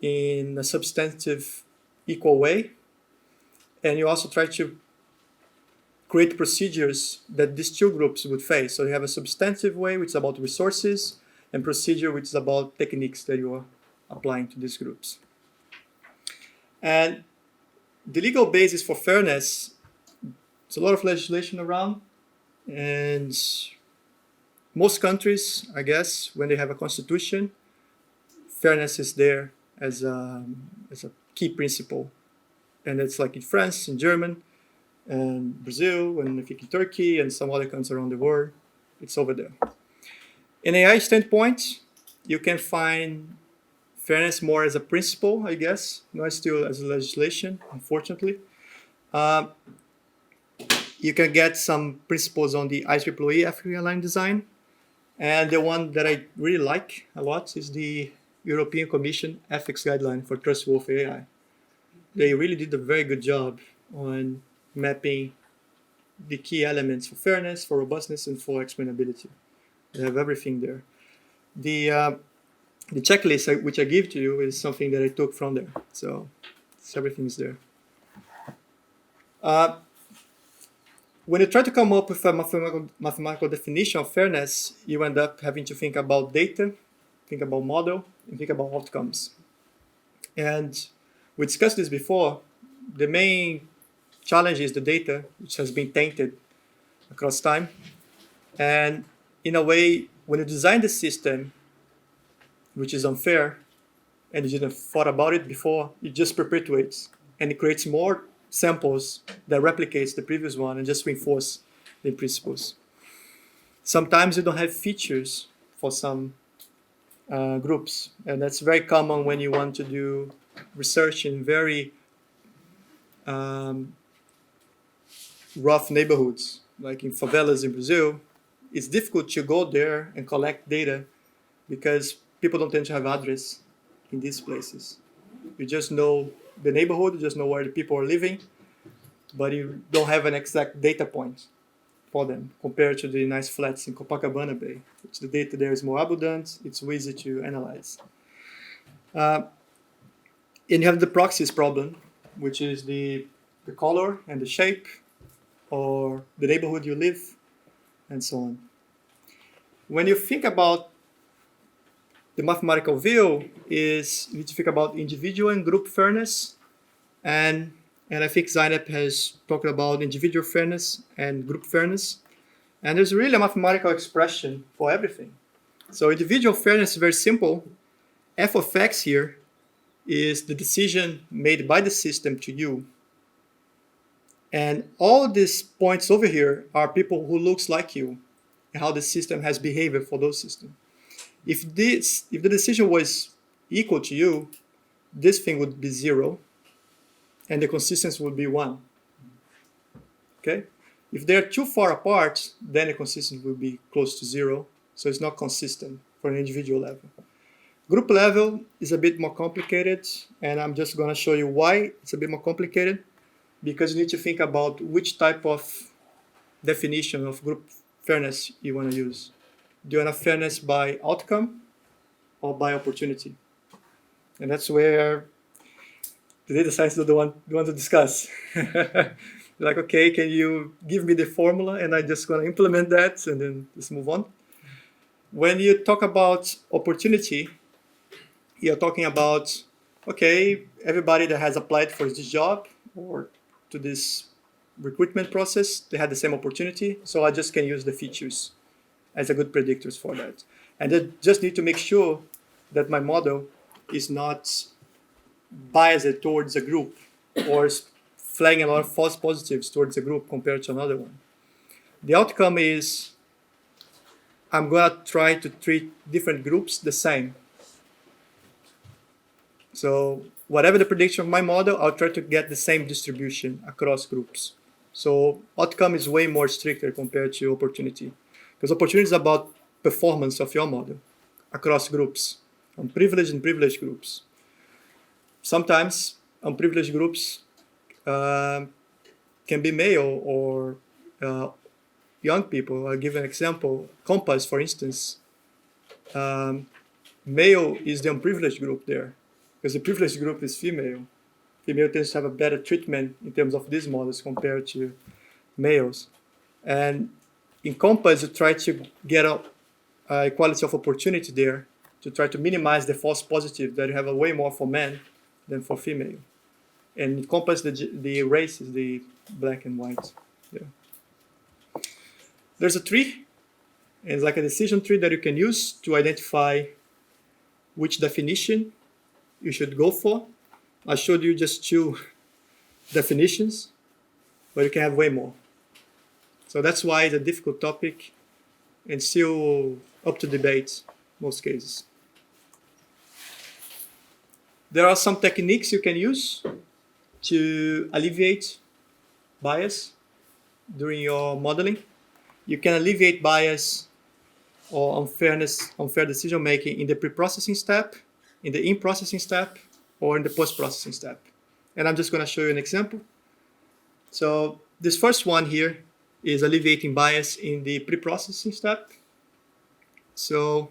in a substantive, equal way. And you also try to create procedures that these two groups would face. So you have a substantive way, which is about resources, and procedure, which is about techniques that you are applying to these groups. And the legal basis for fairness, there's a lot of legislation around, and most countries, I guess, when they have a constitution, fairness is there as a key principle. And it's like in France, in Germany, and Brazil, and I think in Turkey, and some other countries around the world, it's over there. In AI standpoint, you can find fairness more as a principle, I guess, not still as a legislation, unfortunately. You can get some principles on the IEEE ethically aligned design. And the one that I really like a lot is the European Commission Ethics Guideline for Trustworthy AI. They really did a very good job on mapping the key elements for fairness, for robustness, and for explainability. They have everything there. The checklist which I give to you is something that I took from there. So everything is there. When you try to come up with a mathematical definition of fairness, you end up having to think about data, think about model, and think about outcomes. And we discussed this before. The main challenge is the data, which has been tainted across time. And in a way, when you design the system, which is unfair, and you didn't thought about it before, it just perpetuates, and it creates more samples that replicates the previous one and just reinforce the principles. Sometimes you don't have features for some groups, and that's very common when you want to do research in very rough neighborhoods, like in favelas in Brazil. It's difficult to go there and collect data because people don't tend to have address in these places. You just know the neighborhood, you just know where the people are living, but you don't have an exact data point for them compared to the nice flats in Copacabana Bay, which the data there is more abundant, it's easy to analyze. And you have the proxies problem, which is the color and the shape, or the neighborhood you live, and so on. When you think about the mathematical view is you need to think about individual and group fairness, and I think Zeynep has talked about individual fairness and group fairness, and there's really a mathematical expression for everything. So individual fairness is very simple. F of x here is the decision made by the system to you, and all these points over here are people who looks like you and how the system has behavior for those systems. If the decision was equal to you, this thing would be 0, and the consistency would be 1. Okay? If they're too far apart, then the consistency will be close to 0, so it's not consistent for an individual level. Group level is a bit more complicated, and I'm just going to show you why it's a bit more complicated, because you need to think about which type of definition of group fairness you want to use. Do you want a fairness by outcome or by opportunity? And that's where the data scientists don't want to discuss. Like, okay, can you give me the formula and I'm just going to implement that and then just move on? When you talk about opportunity, you're talking about, okay, everybody that has applied for this job or to this recruitment process, they had the same opportunity, so I just can use the features as a good predictors for that. And I just need to make sure that my model is not biased towards a group or flagging a lot of false positives towards a group compared to another one. The outcome is I'm going to try to treat different groups the same. So whatever the prediction of my model, I'll try to get the same distribution across groups. So outcome is way more stricter compared to opportunity. Because opportunity is about performance of your model across groups, privileged and privileged groups. Sometimes unprivileged groups can be male or young people. I'll give an example. Compass, for instance. Male is the unprivileged group there, because the privileged group is female. Female tends to have a better treatment in terms of these models compared to males. And in Compass, you try to get a equality of opportunity there to try to minimize the false positive that you have a way more for men than for female. And in Compass, the race is the black and white. Yeah. There's a tree. And it's like a decision tree that you can use to identify which definition you should go for. I showed you just 2 definitions, but you can have way more. So that's why it's a difficult topic and still up to debate most cases. There are some techniques you can use to alleviate bias during your modeling. You can alleviate bias or unfair decision making in the pre-processing step, in the in-processing step, or in the post-processing step. And I'm just going to show you an example. So this first one here is alleviating bias in the pre-processing step. So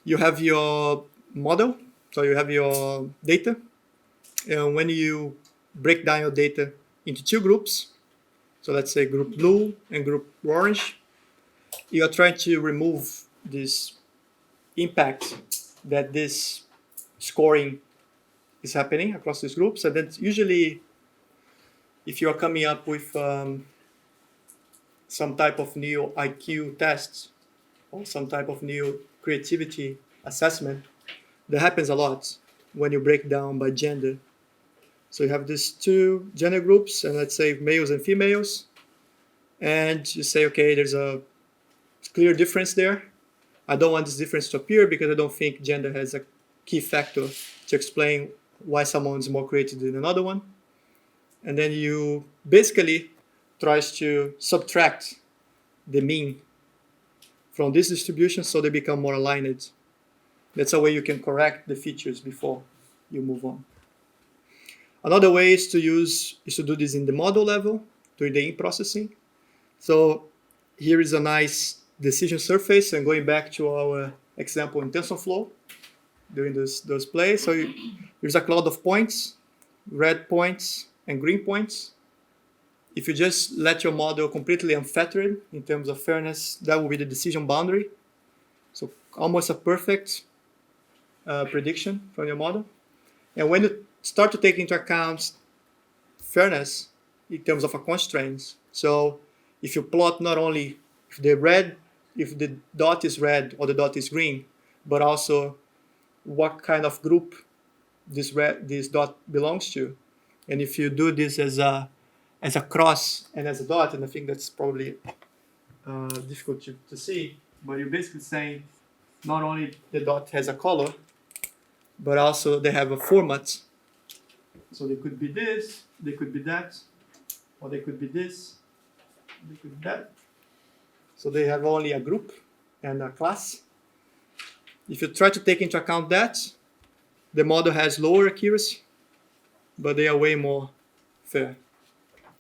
you have your model, so you have your data, and when you break down your data into 2 groups, so let's say group blue and group orange, you are trying to remove this impact that this scoring is happening across these groups. And then usually, if you are coming up with some type of new IQ test or some type of new creativity assessment, that happens a lot when you break down by gender. So you have these 2 gender groups, and let's say males and females, and you say, okay, there's a clear difference there. I don't want this difference to appear because I don't think gender has a key factor to explain why someone is more creative than another one. And then you basically tries to subtract the mean from this distribution so they become more aligned. That's a way you can correct the features before you move on. Another way is to do this in the model level, during the in-processing. So here is a nice decision surface, and going back to our example in TensorFlow during those plays. So here's a cloud of points, red points and green points. If you just let your model completely unfettered in terms of fairness, that will be the decision boundary. So almost a perfect prediction from your model. And when you start to take into account fairness in terms of a constraints, so if you plot not only if the dot is red or the dot is green, but also what kind of group this dot belongs to, and if you do this as a cross and as a dot, and I think that's probably difficult to see, but you're basically saying not only the dot has a color, but also they have a format. So they could be this, they could be that, or they could be this, they could be that. So they have only a group and a class. If you try to take into account that, the model has lower accuracy, but they are way more fair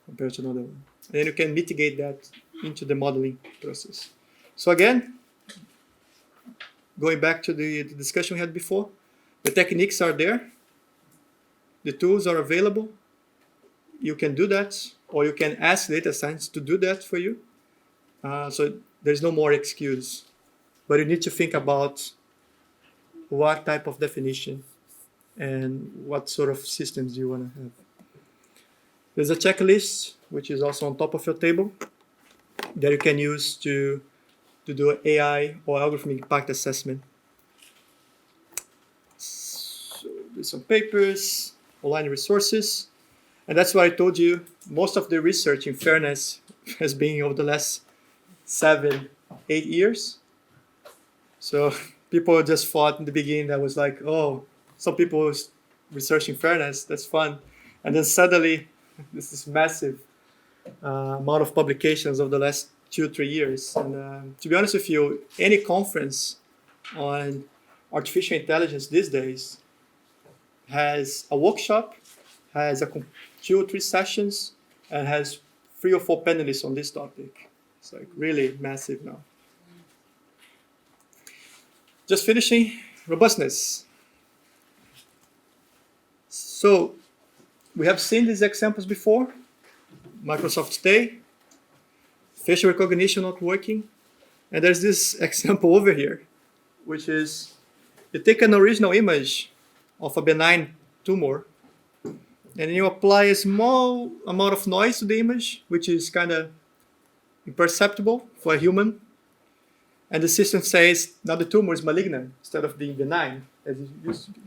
compared to another one. And then you can mitigate that into the modeling process. So again, going back to the discussion we had before, the techniques are there, the tools are available, you can do that, or you can ask data science to do that for you. So there's no more excuse, but you need to think about what type of definition and what sort of systems you want to have. There's a checklist, which is also on top of your table, that you can use to do an AI or algorithmic impact assessment. So there's some papers, online resources, and that's why I told you most of the research in fairness has been over the last 7-8 years. So people just thought in the beginning that was like, oh, some people researching fairness, that's fun. And then suddenly, this massive amount of publications over the last 2-3 years. And to be honest with you, any conference on artificial intelligence these days has a workshop, has 2 or 3 sessions, and has 3 or 4 panelists on this topic. It's like really massive now. Just finishing, robustness. So we have seen these examples before. Microsoft Stay, facial recognition not working. And there's this example over here, which is you take an original image of a benign tumor, and you apply a small amount of noise to the image, which is kind of imperceptible for a human. And the system says, now the tumor is malignant instead of being benign, as it used to be.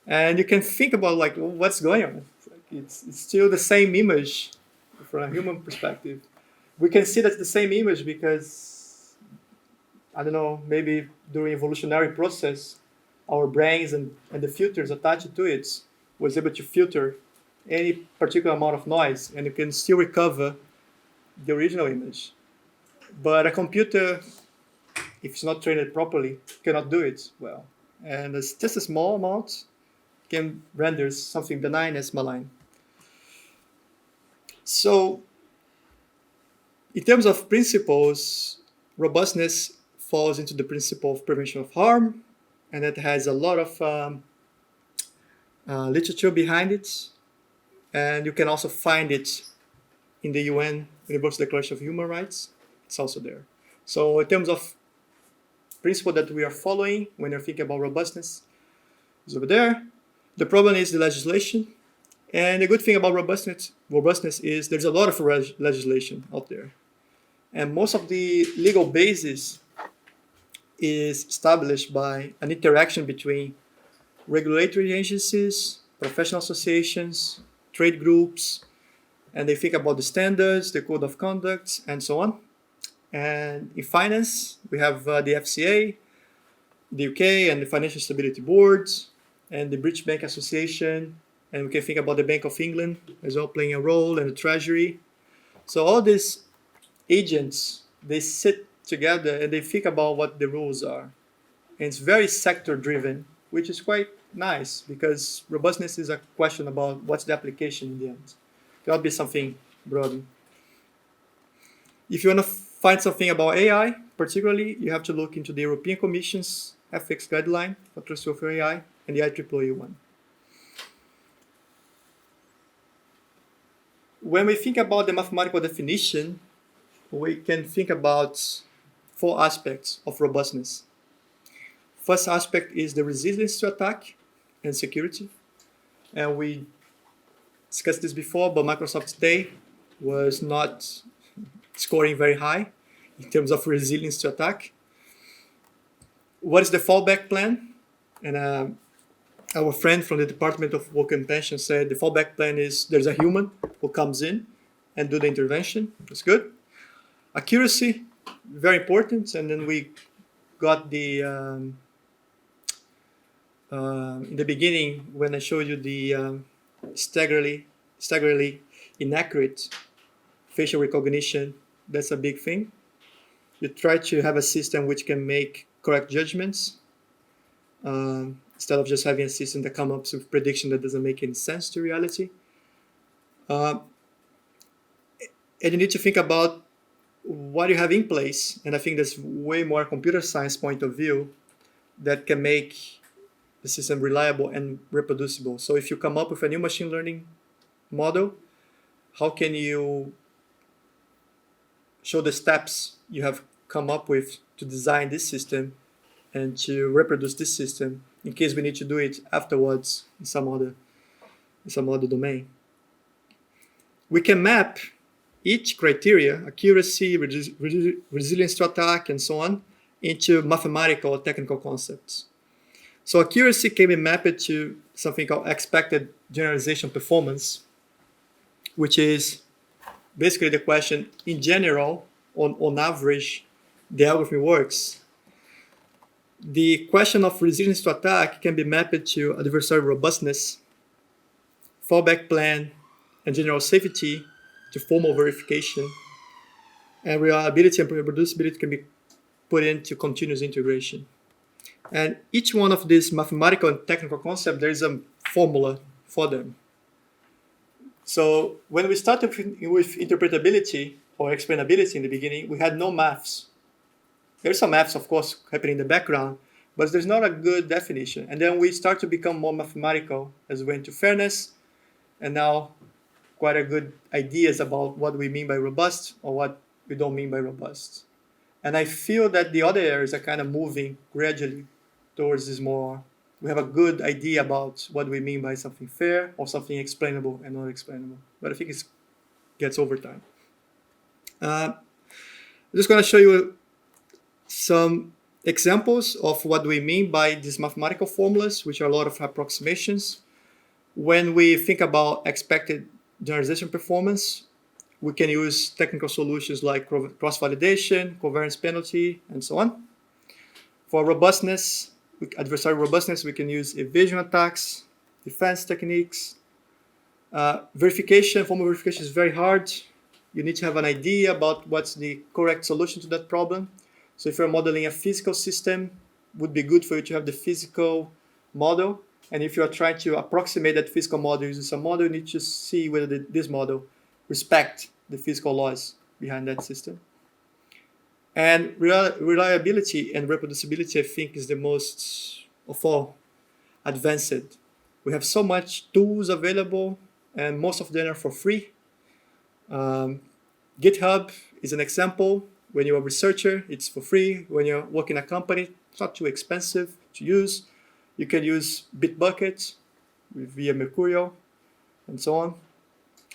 And you can think about like, well, what's going on? It's still the same image from a human perspective. We can see that's the same image because, I don't know, maybe during evolutionary process, our brains and the filters attached to it was able to filter any particular amount of noise, and you can still recover the original image. But a computer, if it's not trained properly, cannot do it well. And it's just a small amount can render something benign as malign. So in terms of principles, robustness falls into the principle of prevention of harm, and it has a lot of literature behind it. And you can also find it in the UN Universal Declaration of Human Rights. It's also there. So in terms of principle that we are following when you're thinking about robustness, is over there. The problem is the legislation. And the good thing about robustness is there's a lot of legislation out there. And most of the legal basis is established by an interaction between regulatory agencies, professional associations, trade groups, and they think about the standards, the code of conduct, and so on. And in finance, we have the FCA, the UK, and the Financial Stability Board, and the British Bank Association, and we can think about the Bank of England as well playing a role, and the Treasury. So all these agents, they sit together and they think about what the rules are. And it's very sector-driven, which is quite nice because robustness is a question about what's the application in the end. It cannot be something broad. If you want to find something about AI, particularly, you have to look into the European Commission's ethics guideline for trustworthy AI and the IEEE one. When we think about the mathematical definition, we can think about 4 aspects of robustness. First aspect is the resilience to attack and security. And we discussed this before, but Microsoft today was not scoring very high in terms of resilience to attack. What is the fallback plan? And our friend from the Department of Work and Pension said the fallback plan is there's a human who comes in and do the intervention. That's good. Accuracy, very important. And then we got the in the beginning when I showed you the staggeringly inaccurate facial recognition. That's a big thing. You try to have a system which can make correct judgments instead of just having a system that comes up with prediction that doesn't make any sense to reality. And you need to think about what you have in place. And I think there's way more computer science point of view that can make the system reliable and reproducible. So if you come up with a new machine learning model, how can you show the steps you have come up with to design this system and to reproduce this system in case we need to do it afterwards in some other domain. We can map each criteria, accuracy, resilience to attack, and so on, into mathematical or technical concepts. So accuracy can be mapped to something called expected generalization performance, which is basically the question, in general, on average, the algorithm works. The question of resilience to attack can be mapped to adversarial robustness, fallback plan, and general safety to formal verification. And reliability and reproducibility can be put into continuous integration. And each one of these mathematical and technical concepts, there is a formula for them. So when we started with interpretability or explainability in the beginning, we had no maths. There's some maths, of course, happening in the background, but there's not a good definition. And then we start to become more mathematical as we went to fairness, and now quite a good ideas about what we mean by robust or what we don't mean by robust. And I feel that the other areas are kind of moving gradually towards this more, we have a good idea about what we mean by something fair or something explainable and not explainable. But I think it gets over time. I'm just going to show you some examples of what we mean by these mathematical formulas, which are a lot of approximations. When we think about expected generalization performance, we can use technical solutions like cross-validation, covariance penalty, and so on. For robustness, adversarial robustness, we can use evasion attacks, defense techniques. Verification, formal verification is very hard. You need to have an idea about what's the correct solution to that problem. So if you're modeling a physical system, it would be good for you to have the physical model. And if you are trying to approximate that physical model using some model, you need to see whether this model respects the physical laws behind that system. And reliability and reproducibility, I think, is the most of all advanced. We have so much tools available, and most of them are for free. GitHub is an example. When you're a researcher, it's for free. When you're working in a company, it's not too expensive to use. You can use Bitbucket via Mercurial and so on.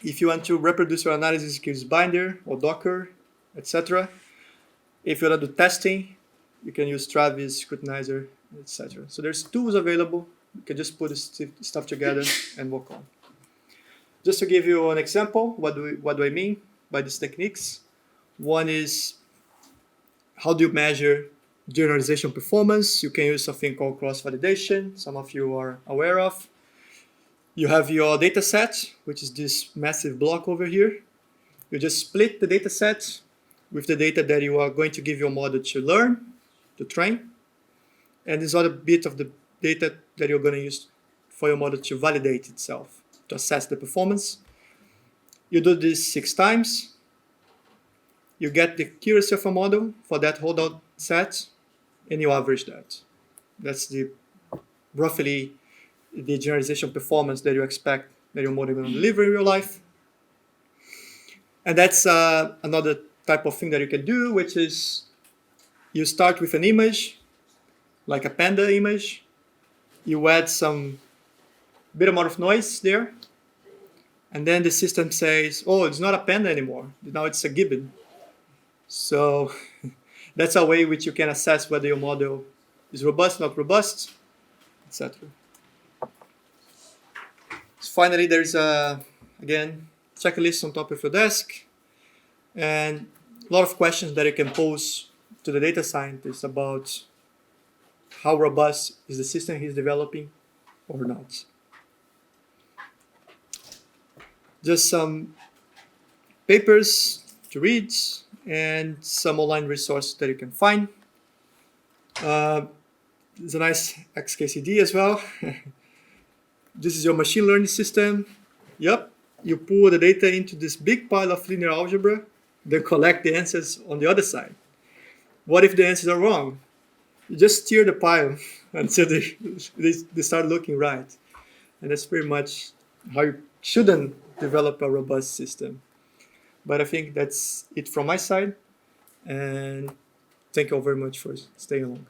If you want to reproduce your analysis, you can use Binder or Docker, etc. If you want to do testing, you can use Travis, Scrutinizer, etc. So there's tools available. You can just put this stuff together and work on. Just to give you an example, what do I mean by these techniques? One is, how do you measure generalization performance? You can use something called cross-validation. Some of you are aware of. You have your data set, which is this massive block over here. You just split the data set with the data that you are going to give your model to learn, to train. And this other bit of the data that you're going to use for your model to validate itself, to assess the performance. You do this 6 times. You get the accuracy of a model for that whole set, and you average that. That's the roughly the generalization performance that you expect that your model is going to deliver in real life. And that's another type of thing that you can do, which is you start with an image, like a panda image. You add some bit amount of noise there, and then the system says, oh, it's not a panda anymore. Now it's a gibbon. So that's a way which you can assess whether your model is robust, not robust, etc. So finally, there's a, again, checklist on top of your desk, and a lot of questions that you can pose to the data scientist about how robust is the system he's developing or not. Just some papers to read and some online resources that you can find. There's a nice XKCD as well. This is your machine learning system. Yep, you pull the data into this big pile of linear algebra, then collect the answers on the other side. What if the answers are wrong? You just steer the pile until they start looking right. And that's pretty much how you shouldn't develop a robust system. But I think that's it from my side. And thank you all very much for staying along.